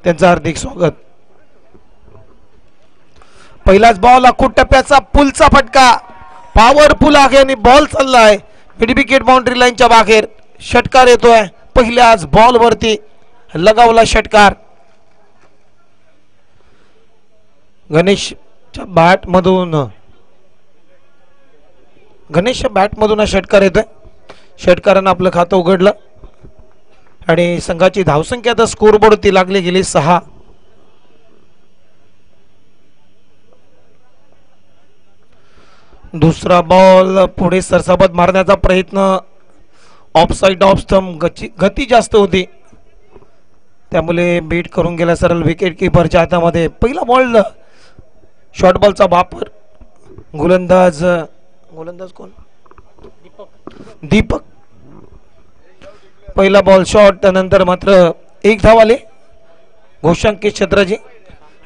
त्यांचं हार्दिक स्वागत. पहिलाच बॉल अखूट टप्प्याचा पुलचा फटका पॉवरफुल आहे आणि बॉल चाललाय मिड विकेट बाउंड्री लाईनच्या बाहेर. षटकार येतोय पहिल्याच बॉल वरती लगावला षटकार. गणेशच्या बॅट मधून षटकार येतोय. षटकारानं आपलं खातं उघडलं आणि संघाची धावसंख्या आता स्कोरबोर्ड ती लागली गेली 6. दुसरा बॉल पुढे सरसाबत मारण्याचा प्रयत्न. ऑफ साइड ऑफ स्टंप गती जास्त होती त्यामुळे बीट करून गेला सरळ विकेट किपरच्या हातामध्ये. पहिला बॉल शॉर्ट बॉलचा वापर. गोलंदाज कोण? दीपक. पहिला बॉल शॉट. त्यानंतर मात्र एक धाव आले घोषांकित क्षेत्राची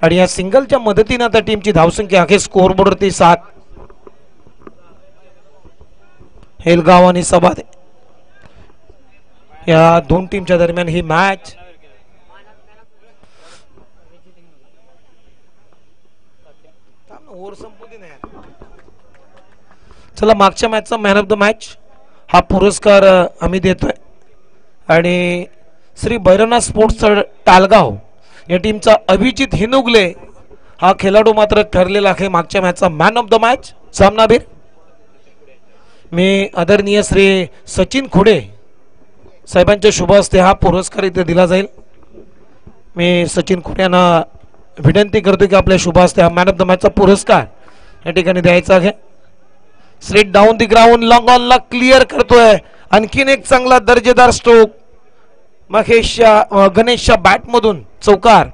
आणि या सिंगलच्या मदतीने आता टीमची धावसंख्या आहे स्कोरबोर्डवरती 7. हेलगाव आणि सबादे या दोन टीमच्या दरम्यान ही मॅच. चला मागच्या मॅचचा मॅन ऑफ द मॅच हा पुरस्कार आम्ही देतोय आणि श्री भैरवनाथ स्पोर्ट्स टालगाव या टीमचा अभिजित हिनुगले हा खेळाडू मात्र ठरलेला आहे मागच्या मॅचचा मॅन ऑफ द मॅच सामनावीर. मी आदरणीय श्री सचिन खुडे साहेबांच्या शुभ हस्ते हा पुरस्कार इथे दिला जाईल. मी सचिन खुडे यांना विनंती करतो की आपल्या शुभ हस्ते हा मॅन ऑफ द मॅचचा पुरस्कार या ठिकाणी द्यायचा आहे. Straight down the ground long on ला क्लिअर करतोय. आणखीन एक चांगला दर्जेदार स्ट्रोक गणेशच्या बॅट मधून चौकार.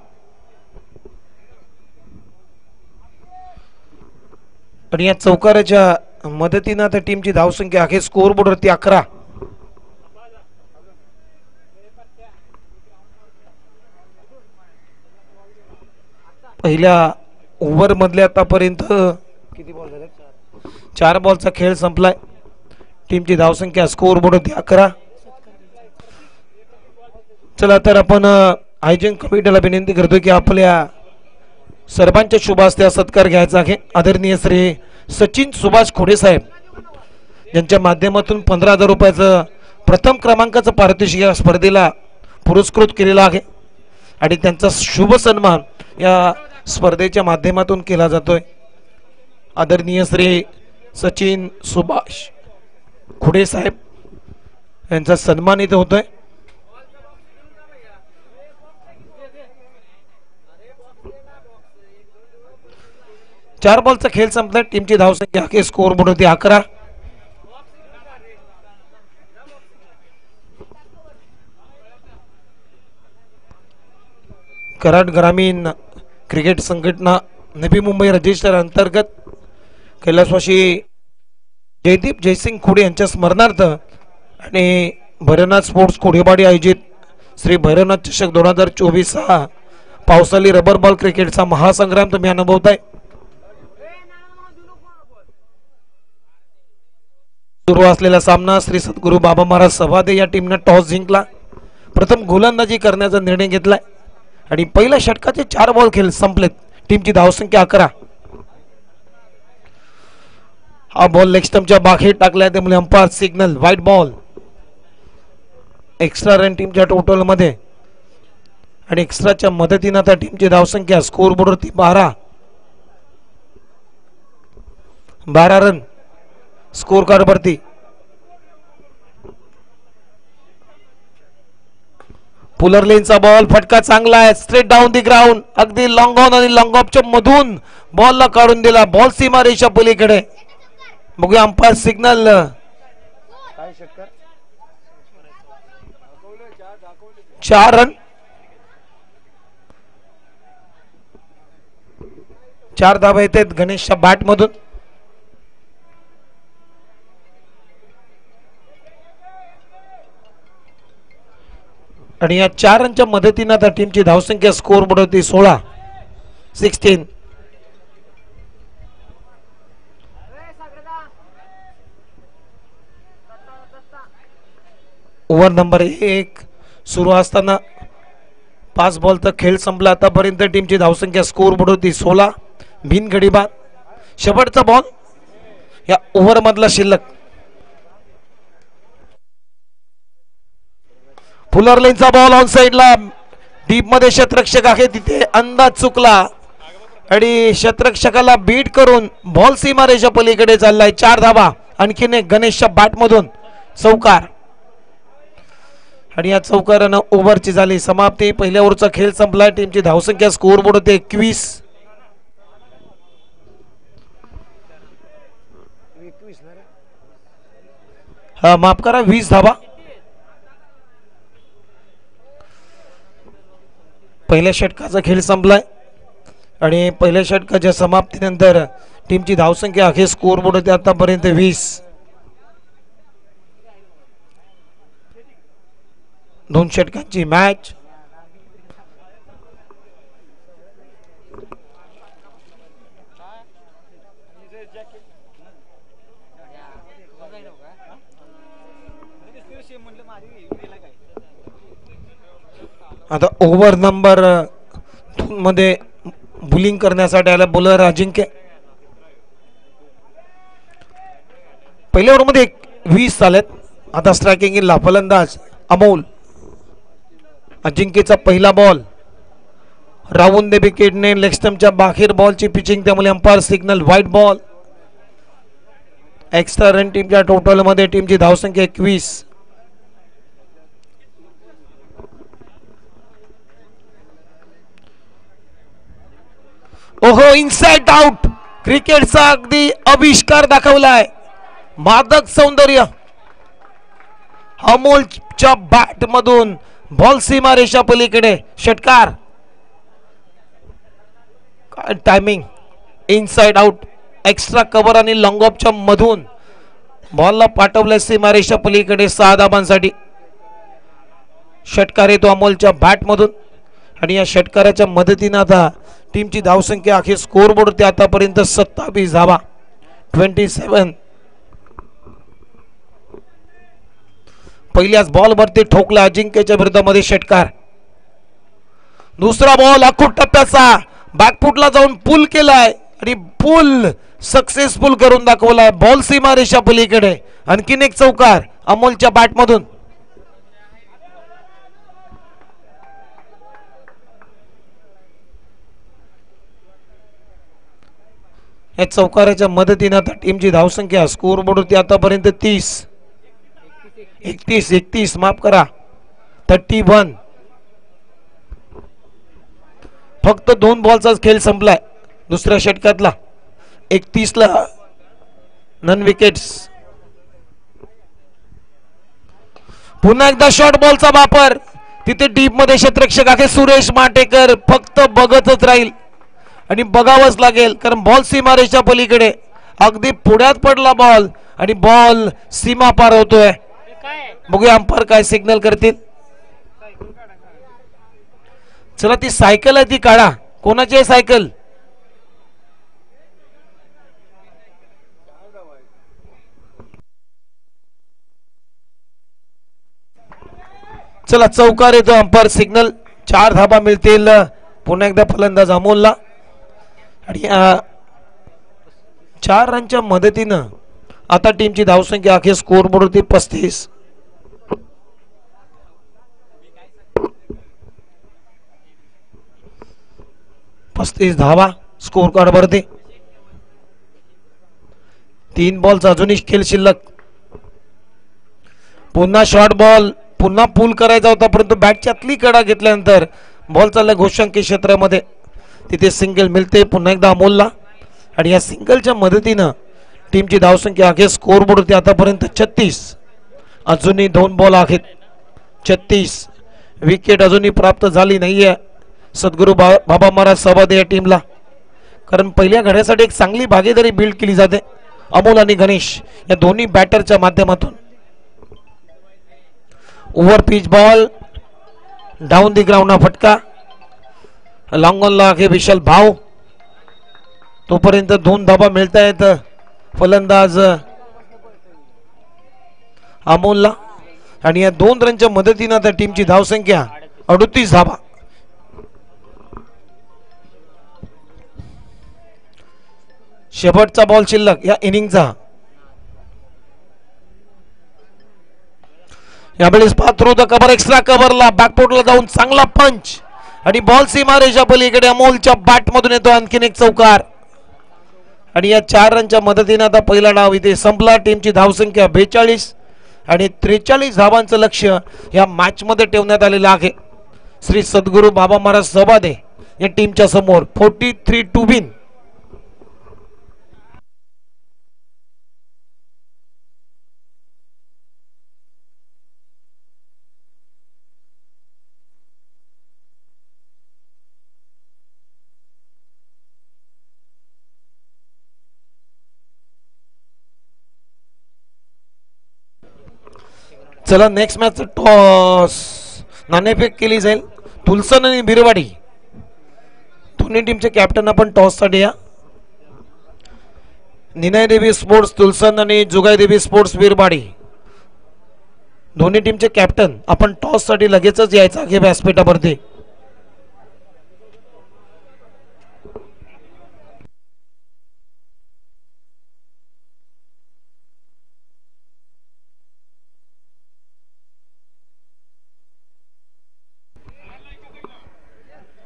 आणि या चौकाराच्या मदतीने आता टीमची धावसंख्या आहे स्कोरबोर्डवरती 11. पहिल्या ओव्हर मधल्या आतापर्यंत किती बॉल झाले? 4 बॉलचा खेळ संपलाय. टीमची धावसंख्या स्कोरबोर्डवरती 11. चला तर आपण आयोजन कमिटीला विनंती करतो की आपल्या सर्वांच्या शुभ हस्ते सत्कार घ्यायचा आहे. आदरणीय श्री सचिन सुभाष खोडे साहेब यांच्या माध्यमातून 15,000 रुपयाचं प्रथम क्रमांकाचं पारितोषिक या स्पर्धेला पुरस्कृत केलेला आहे आणि त्यांचा शुभ सन्मान या स्पर्धेच्या माध्यमातून केला जातोय. आदरणीय श्री सचिन सुभाष खुडे साहेब यांचा सन्मान इथे होतोय. चार बॉलचा खेळ संपला. टीमची धावसंख्या आहे स्कोरबोर्ड होती 11. कराड ग्रामीण क्रिकेट संघटना नवी मुंबई रजिस्टर अंतर्गत कैलासवासी जयदीप जयसिंग खुडे यांच्या स्मरणार्थ आणि भैरवनाथ स्पोर्ट्स कोडेवाडी आयोजित श्री भैरवनाथ चषक 2024 हा पावसाळी रबर बॉल क्रिकेटचा महासंग्राम तुम्ही अनुभवताय. सुरू असलेला सामना श्री सद्गुरू बाबा महाराज सभादे या टीमने टॉस जिंकला. प्रथम गोलंदाजी करण्याचा निर्णय घेतलाय आणि पहिल्या षटकाचे 4 बॉल खेळ संपलेत. टीमची धावसंख्या 11. हा बॉल लेग स्टंपच्या बाहेर टाकलाय त्यामुळे umpire signal white ball. Extra run टीमच्या टोटल मध्ये आणि एक्स्ट्राच्या मदतीने आता टीमची धावसंख्या स्कोरबोर्डवरती 12 रन स्कोर कार्ड वरती. पुलर लेनचा बॉल फटका चांगला आहे. स्ट्रेट डाऊन दी ग्राउंड अगदी लॉंग ऑन आणि लॉंग ऑफच्या मधून बॉलला काढून दिला. बॉल सीमा रेषा पलीकडे. बघूया अंपायर सिग्नल. 4 रन 4 धावा येतात गणेशच्या बॅट मधून. आणि या 4 रनच्या मदतीने आता टीमची धावसंख्या स्कोर बोर्ड होती 16. ओव्हर नंबर 1 सुरू असताना 5 बॉलचा खेळ संपला आतापर्यंत. टीमची धावसंख्या स्कोर बोर्ड होती 16. बिनगडी बाद. शेवटचा बॉल या ओव्हर मधला शिल्लक. फुलर लाईनचा बॉल ऑन साइडला. डीप मध्ये क्षेत्ररक्षक आहे तिथे अंदाज चुकला आणि क्षेत्ररक्षकाला बीट करून बॉल सीमारेषा पलीकडे चाललाय. 4 धावा. आणखीन एक गणेशच्या बॅट मधून चौकार आणि या चौकारानं ओव्हरची झाली समाप्ती. पहिल्या ओव्हरचा खेळ संपला. टीमची धावसंख्या स्कोर बोर्ड होते 21. हा माफ करा 20 धावा. पहिल्या षटकाचा खेळ संपलाय आणि पहिल्या षटकाच्या समाप्तीनंतर टीमची धावसंख्या अखेर स्कोर बोर्ड होते आतापर्यंत 20. 2 षटकांची मॅच. आता ओव्हर नंबर 2 मध्ये बुलिंग करण्यासाठी आला बॉलर अजिंक्य. पहिल्या ओव्हर मध्ये 20 झालेत. आता स्ट्रायकिंग इन ला फलंदाज अमोल. अजिंक्यचा पहिला बॉल राऊंड द विकेटने लेग स्टंपच्या बाहेर बॉलची पिचिंग त्यामुळे umpire signal white ball. Extra run टीमच्या टोटल मध्ये टीमची धावसंख्या 21. ओहो इनसाइड आउट. क्रिकेटचा अगदी आविष्कार दाखवलाय. मादक सौंदर्य. अमोलच्या बॅट मधून बॉल सीमारेषा पलीकडे. षटकार. काय timing. Inside out. Extra cover आणि लॉंग ऑफच्या मधून बॉलला पाठवलंय सीमारेषा पलीकडे 6 धाबांसाठी. षटकार येतो अमोलच्या बॅट मधून आणि या षटकाराच्या मदतीने आता टीमची धावसंख्या अखेर स्कोर बोर्ड होती आतापर्यंत 27 धावा. 27. पहिल्याच बॉल वरती ठोकला अजिंक्यच्या विरोधामध्ये षटकार. दुसरा बॉल अखूट टप्प्याचा बॅकफुटला जाऊन पुल केलाय आणि पुल सक्सेसफुल करून दाखवलाय. बॉल सीमारेषा पलीकडे. आणखीन एक चौकार अमोलच्या बॅट मधून. या चौकाराच्या मदतीने आता टीमची धावसंख्या स्कोर बोर्ड होती आतापर्यंत 31 माफ करा 31. फक्त 2 बॉलचाच खेळ संपलाय दुसऱ्या षटकातला. 31 ला नन विकेट्स. पुन्हा एकदा शॉर्ट बॉलचा वापर. तिथे डीप मध्ये क्षेत्ररक्षक आहे सुरेश माटेकर फक्त बघतच राहील आणि बघावंच लागेल कारण बॉल सीमारेषा पलीकडे. अगदी पुढ्यात पडला बॉल आणि बॉल सीमा पार होतोय. बघूया अंपायर काय सिग्नल करतील. चला ती सायकल आहे ती काढा. कोणाची आहे सायकल. चला चौकार येतो अंपायर सिग्नल. 4 धाबा मिळतील पुन्हा एकदा फलंदाज अमोलला आणि 4 रनच्या मदतीनं आता टीमची धावसंख्या अखेर स्कोर बोर्ड होती 35. धावा स्कोर कार्ड वरती. 3 बॉलचा अजूनही खेळ शिल्लक. पुन्हा शॉर्ट बॉल. पुन्हा पूल करायचा होता परंतु बॅटच्या आतली कडा घेतल्यानंतर बॉल चालला घोषांकी क्षेत्रामध्ये. तिथे सिंगल मिळते पुन्हा एकदा अमोलला आणि या सिंगलच्या मदतीनं टीमची धावसंख्या अखेर स्कोर बोर्ड होती आतापर्यंत 36. अजूनही 2 बॉल आहेत. 36. विकेट अजूनही प्राप्त झाली नाहीये सद्गुरू बाबा महाराज सभादे या टीमला कारण पहिल्या घड्यासाठी एक चांगली भागीदारी बिल्ड केली जाते अमोल आणि गणेश या दोन्ही बॅटरच्या माध्यमातून. Over pitch ball down the ground फटका. लॉंग ऑन ला विशाल भाव. तोपर्यंत 2 धाबा मिळत आहेत फलंदाज अमोलला आणि या 2 रनच्या मदतीने आता टीमची धावसंख्या 38 धाबा. शेवटचा बॉल शिल्लक या इनिंगचा. यावेळेस पाथ्रू द कव्हर एक्स्ट्रा कव्हरला बॅकफुटला जाऊन चांगला पंच आणि बॉल सीमारेषा पलीकडे अमोलच्या बॅट मधून येतो आणखीन एक चौकार. आणि या 4 रनच्या मदतीने आता पहिला डाव इथे संपला. टीमची धावसंख्या 42 आणि 43 धावांचं लक्ष या मॅच मध्ये ठेवण्यात आलेलं आहे. श्री सद्गुरू बाबा महाराज सभादे या टीमच्या समोर 43 टू विन. चला नेक्स्ट मॅच टॉस नाणेफेक केली जाईल. तुलसन आणि बिरवाडी दोन्ही टीमचे कॅप्टन आपण टॉस साठी या. निनाय देवी स्पोर्ट्स तुलसन आणि जुगाई देवी स्पोर्ट्स बिरवाडी दोन्ही टीमचे कॅप्टन आपण टॉस साठी लगेचच यायचं आहे व्यासपीठावरती.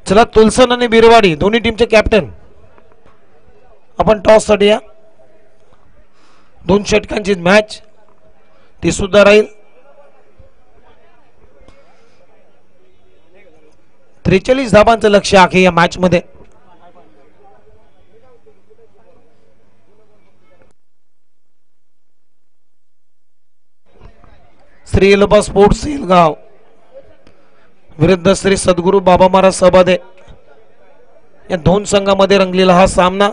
चला तुलसन आणि बिरवाडी दोन्ही टीमचे कॅप्टन आपण टॉस साठी या. 2 षटकांची मॅच ती सुद्धा राहील. 43 धावांचं लक्ष आहे या मॅच मध्ये. श्री एलोबा स्पोर्ट्स सेलगाव विरुद्ध श्री सद्गुरू बाबा महाराज सभादे या 2 संघामध्ये रंगलेला हा सामना.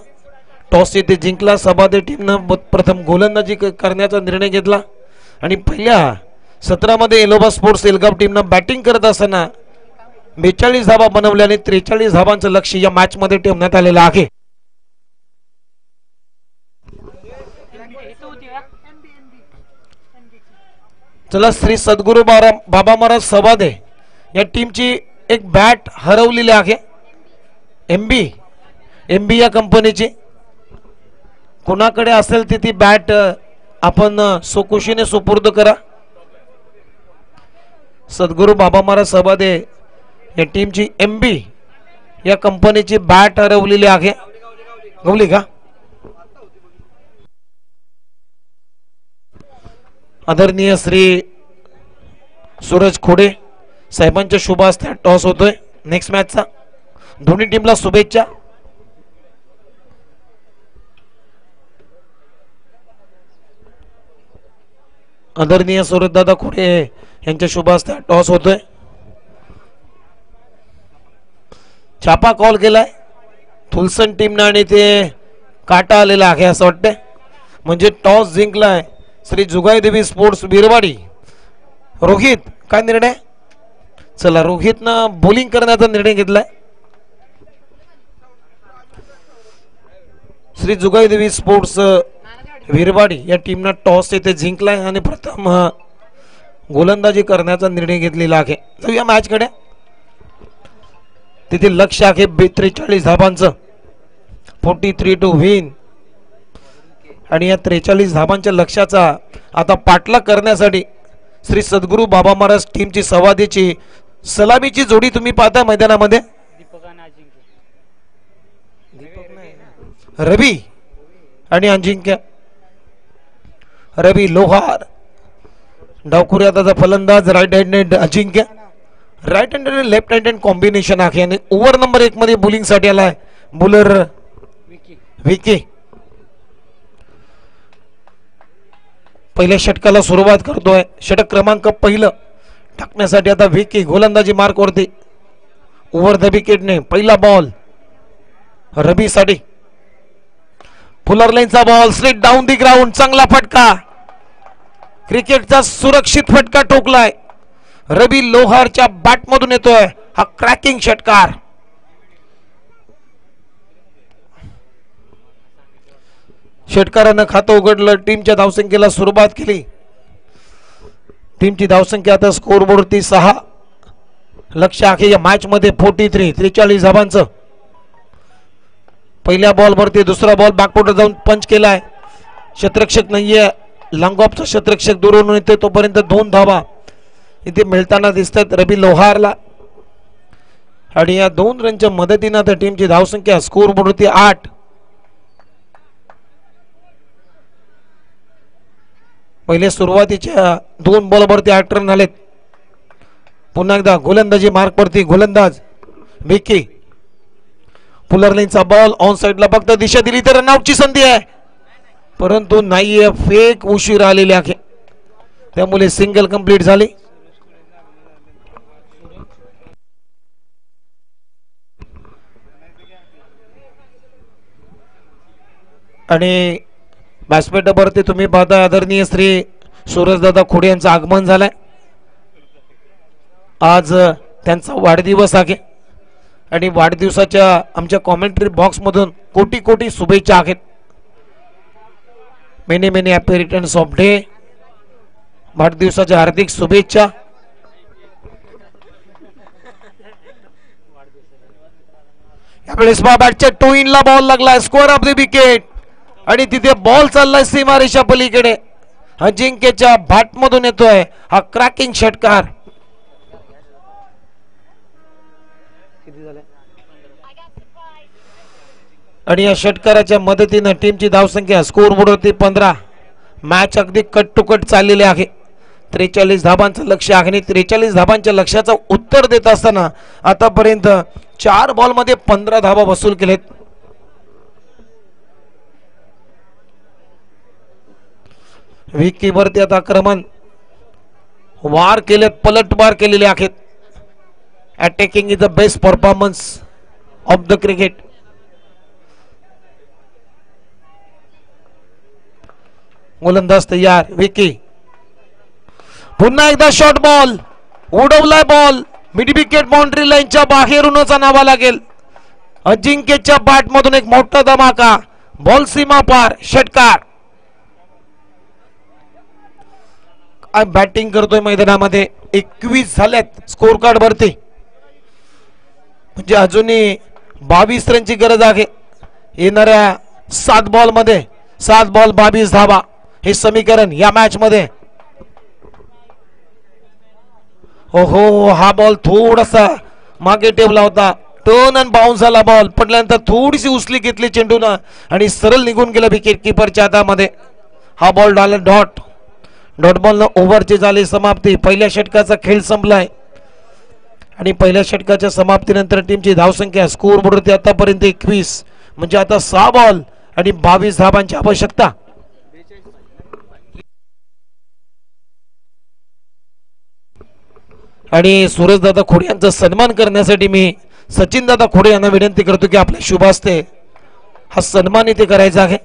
टॉस येथे जिंकला सभादे टीमनं प्रथम गोलंदाजी करण्याचा निर्णय घेतला आणि पहिल्या सत्रामध्ये एलोबा स्पोर्ट्स सेलगाव टीमनं बॅटिंग करत असताना 42 धावा बनवल्या आणि 43 धावांचं लक्ष या मॅच मध्ये ठेवण्यात आलेलं आहे. चला श्री सद्गुरू बाबा महाराज सभादे या टीमची एक बॅट हरवलेली आहे. एमबी या कंपनीची कोणाकडे असेल ती बॅट आपण सोकुशीने सुपूर्द करा. सद्गुरू बाबा महाराज सभादे या टीमची एमबी या कंपनीची बॅट हरवलेली आहे. गवली का आदरणीय श्री सूरज खोडे साहेबांच्या शुभ हस्ते टॉस होतोय नेक्स्ट मॅचचा. दोन्ही टीमला शुभेच्छा. आदरणीय सूरजदादा खोडे यांच्या शुभ हस्ते टॉस होतोय. छापा कॉल केलाय थुलसन टीमने आणि ते काटा आलेला आहे असं वाटतंय. म्हणजे टॉस जिंकलाय श्री जुगाई देवी स्पोर्ट्स बिरवाडी. रोहित काय निर्णय. चला रोहितनं बॉलिंग करण्याचा निर्णय घेतलाय. श्री जुगाई देवी स्पोर्ट्स विरवाडी या टीमनं टॉस येथे जिंकलाय आणि प्रथम गोलंदाजी करण्याचा निर्णय घेतलेला आहे. या मॅच कडे तिथे लक्ष आहे 43 धावांचं 43 टू विन. आणि या 43 धावांच्या लक्ष्याचा आता पाठलाग करण्यासाठी श्री सद्गुरू बाबा महाराज टीमची सवादीची सलामीची जोडी तुम्ही पाहता मैदानामध्ये. रवी आणि अजिंक्य. रवी लोहार डावखुऱ्याचा फलंदाज राईट हँडेड अजिंक्य. राईट हँडेड आणि लेफ्ट हँडेड कॉम्बिनेशन आहे आणि ओव्हर नंबर 1 मध्ये बॉलिंग साठी आलाय बॉलर विकी. पहिल्या षटकाला सुरुवात करतोय. षटक क्रमांक पहिलं टाकण्यासाठी आता विकी गोलंदाजी मार्क वरती. ओव्हर द विकेटने पहिला बॉल रवी साठी. फुलर लाईनचा ball straight down the ground. चांगला फटका. क्रिकेटचा सुरक्षित फटका ठोकलाय. रवी लोहारच्या बॅट मधून येतोय हा क्रॅकिंग षटकार. षटकारानं खातं उघडलं. टीमच्या धावसंख्येला सुरुवात केली. टीमची धावसंख्या आता स्कोर बोर्डवरती 6. लक्ष आहे या मॅच मध्ये 43 धावांचं. पहिल्या बॉलवरती दुसरा बॉल बॅकफुटवर जाऊन पंच केलाय. क्षेत्ररक्षक नाहीये, लॉंग ऑफचा क्षेत्ररक्षक दूरून येते तोपर्यंत 2 धावा इथे मिळताना दिसतात रवी लोहारला. आणि या 2 रनच्या मदतीनं त्या टीमची धावसंख्या स्कोर बोर्डवरती 8. पहिले सुरुवातीच्या 2 बॉलवरती 8 रन आलेत. पुन्हा एकदा गोलंदाजी मार्कवरती गोलंदाज विकी. पुलर लाईनचा बॉल ऑन साइडला फक्त दिशा दिली तर रनआउटची संधी आहे, परंतु नाहीये, फेक उशीर आलेली आहे, त्यामुळे सिंगल कंप्लीट झाली. आणि व्यासपीठावरती तुम्ही पाहता आदरणीय श्री सूरजदादा खोडे यांचं आगमन झालंय. आज त्यांचा वाढदिवस आहे आणि वाढदिवसाच्या आमच्या कॉमेंट्री बॉक्स मधून कोटी कोटी शुभेच्छा आहेत. Many many happy returns of day. वाढदिवसाच्या हार्दिक शुभेच्छा. यावेळेस बॅटच्या 2 इनला बॉल लागला, स्कोअर ऑफ द विकेट. आणि तिथे बॉल चाललाय सीमारेषा पलीकडे. अजिंक्यच्या बॅट मधून येतोय हा क्रॅकिंग षटकार. आणि या षटकाराच्या मदतीने टीमची धावसंख्या स्कोर बोर्डवरती 15. मॅच अगदी कट टू कट चाललेली आहे. 43 धाबांचं लक्ष्य आहे आणि 43 धाबांच्या लक्ष्याचं उत्तर देत असताना आतापर्यंत 4 बॉलमध्ये 15 धाबा वसूल केलेत. विकीवरती आता आक्रमण वार केलेत, पलटवार केलेले आहेत. Attacking is the best performance of the cricket. गोलंदाज तयार. विकी पुन्हा एकदा शॉर्ट बॉल उडवलाय. बॉल मिड विकेट बाउंड्री लाईनच्या बाहेरूनच आणावा लागेल. अजिंक्यच्या बॅट मधून एक मोठा धमाका. बॉल सीमा पार. षटकार. बॅटिंग करतोय मैदानामध्ये. 21 झाल्यात स्कोर कार्ड वरती, म्हणजे अजूनही 22 रनची गरज आहे. येणाऱ्या 7 बॉल मध्ये 7 बॉल 22 धावा हे समीकरण या मॅच मध्ये. ओहो, हा बॉल थोडासा मागे ठेवला होता. टर्न अँड बाउन्स झाला. बॉल पडल्यानंतर थोडीशी उचली घेतली चेंडूनं आणि सरळ निघून गेला विकेट किपरच्या हातामध्ये. हा बॉल डाला डॉट. डॉट बॉलनं ओव्हरची झाली समाप्ती. पहिल्या षटकाचा खेळ संपलाय आणि पहिल्या षटकाच्या समाप्तीनंतर टीमची धावसंख्या स्कोर बोर्डवरती आतापर्यंत 21, म्हणजे आता 6 बॉल आणि 22 धाबांची आवश्यकता. आणि सूरजदादा खोडे यांचा सन्मान करण्यासाठी मी सचिनदादा खोडे यांना विनंती करतो की आपल्या शुभ हस्ते हा सन्मान इथे करायचा आहे.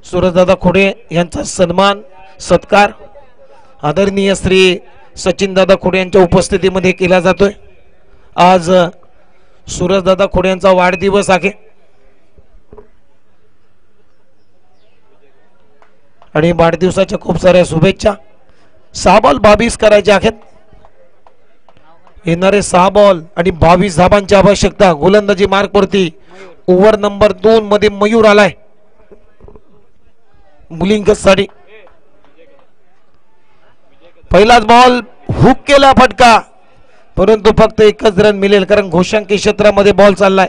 सूरजदादा खोडे यांचा सन्मान सत्कार आदरणीय श्री सचिनदादा खोडे यांच्या उपस्थितीमध्ये केला जातोय. आज सूरजदादा खोडे यांचा वाढदिवस आहे आणि वाढदिवसाच्या खूप साऱ्या शुभेच्छा. 6 बॉल 22 करायचे आहेत. येणारे 6 बॉल आणि 22 धाबांची आवश्यकता. गोलंदाजी मार्कवरती ओव्हर नंबर 2 मध्ये मयूर आलाय मुलिंगसाठी. पहिलाच बॉल हुक केला फटका, परंतु फक्त 1च रन मिळेल कारण घोषांकी क्षेत्रामध्ये बॉल चाललाय.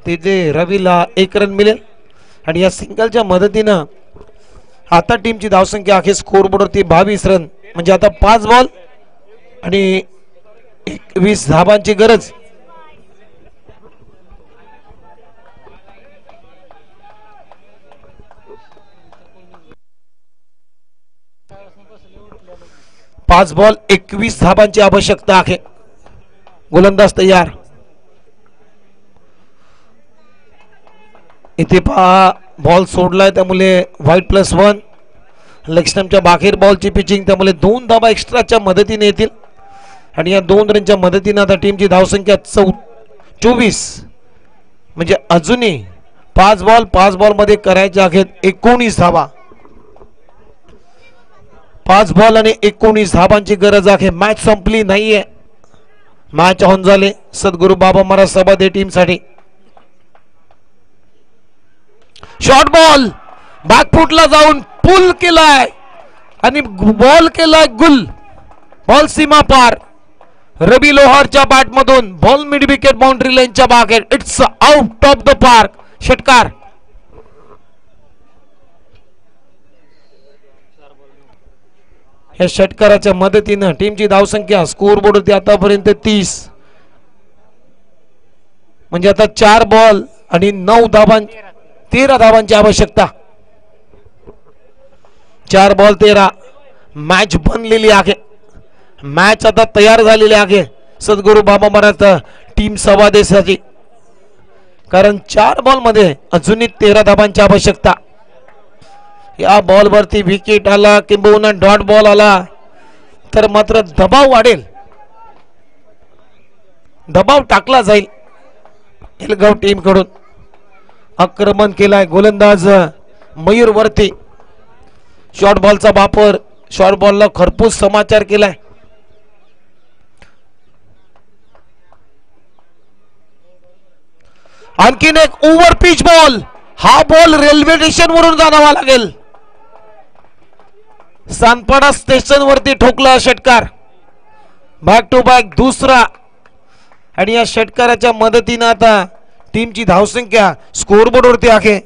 तिथे रवीला 1 रन मिळेल आणि या सिंगलच्या मदतीनं आता टीमची धावसंख्या आहे स्कोर बोर्डवरती 22 रन, म्हणजे आता 5 बॉल आणि 21 धाबांची गरज. पाच बॉल 21 धाबांची आवश्यकता आहे. गोलंदाज तयार. इथे पहा बॉल सोडलाय त्यामुळे व्हाईट +1. लेग स्टंपच्या बाहेर बॉलची पिचिंग त्यामुळे 2 धाबा एक्स्ट्राच्या मदतीने येतील आणि या 2 रनच्या मदतीने आता टीमची धावसंख्या 24, म्हणजे अजूनही 5 बॉल मध्ये करायचे आहेत 19 धाबा. 5 बॉल आणि 19 धाबांची गरज आहे. मॅच संपली नाहीये. मॅच ऑन झाले सद्गुरू बाबा महाराज सभादे टीम साठी. शॉर्ट बॉल बॅकफुटला जाऊन पुल केलाय आणि बॉल केलाय गुल. बॉल सीमा पार. रवी लोहारच्या बॅट मधून बॉल मिड विकेट बाउंड्री लाईनच्या बाहेर. It's out of the park. षटकार. या षटकाराच्या मदतीनं टीमची धावसंख्या स्कोर बोर्ड होती आतापर्यंत 30. म्हणजे आता 4 बॉल आणि 13 धावांची आवश्यकता. 4 बॉल 13. मॅच बनलेली आहे. मॅच आता तयार झालेली आहे सद्गुरू बाबा महाराज टीम सवादेसाठी. कारण 4 बॉल मध्ये अजूनही 13 धावांची आवश्यकता. या बॉल वरती विकेट आला किंबहुना डॉट बॉल आला तर मात्र दबाव वाढेल. दबाव टाकला जाईल. एलगाव टीम कडून आक्रमण केलाय गोलंदाज मयूर वरती. शॉर्ट बॉलचा वापर. शॉर्ट बॉलला खरपूस समाचार केलाय. आणखीन एक ओव्हर पिच बॉल. हा बॉल रेल्वे स्टेशन वरून जाणावा लागेल. सानपाडा स्टेशन वरती ठोकला षटकार. बॅक टू बॅक दुसरा. आणि या षटकाराच्या मदतीने आता टीमची धावसंख्या स्कोरबोर्ड वरती आहे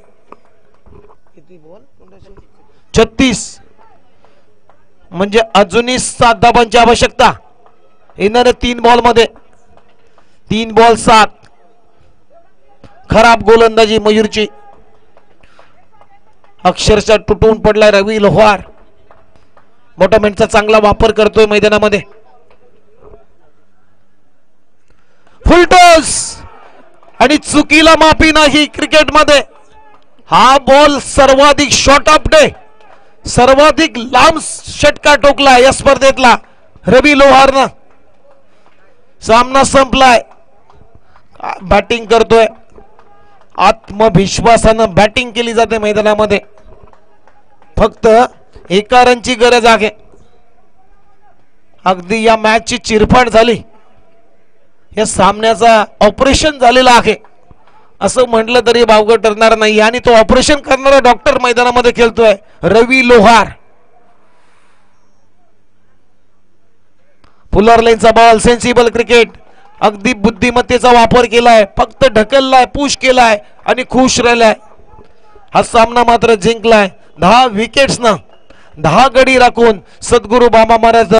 36. म्हणजे अजूनही 7 धावांची आवश्यकता. येणाऱ्या 3 बॉल मध्ये 3 बॉल 7. खराब गोलंदाजी मयूरची. अक्षरशः तुटून पडलाय रवी लोहार. मोटोमेंटचा चांगला वापर करतोय मैदानामध्ये. फुलटॉस आणि चुकीला माफी नाही क्रिकेटमध्ये. हा बॉल सर्वाधिक शॉर्ट ऑफ डे. सर्वाधिक लांब षटकार टोकला या स्पर्धेतला रवी लोहारनं. सामना संपलाय. बॅटिंग करतोय. आत्मविश्वासानं बॅटिंग केली जाते मैदानामध्ये. फक्त 1 रनची गरज आहे. अगदी या मॅचची चिरफाड झाली. या सामन्याचा ऑपरेशन झालेला आहे असं म्हटलं तरी वावगं ठरणार नाही. आणि तो ऑपरेशन करणारा डॉक्टर मैदानामध्ये खेळतोय रवी लोहार. पुलर लाईनचा बॉल. Sensible cricket. अगदी बुद्धिमत्तेचा वापर केलाय. फक्त ढकललाय, पुश केलाय आणि खुश राहिलाय. हा सामना मात्र जिंकलाय 10 विकेट्स ना. 10 गडी राखून सद्गुरू बाबा महाराज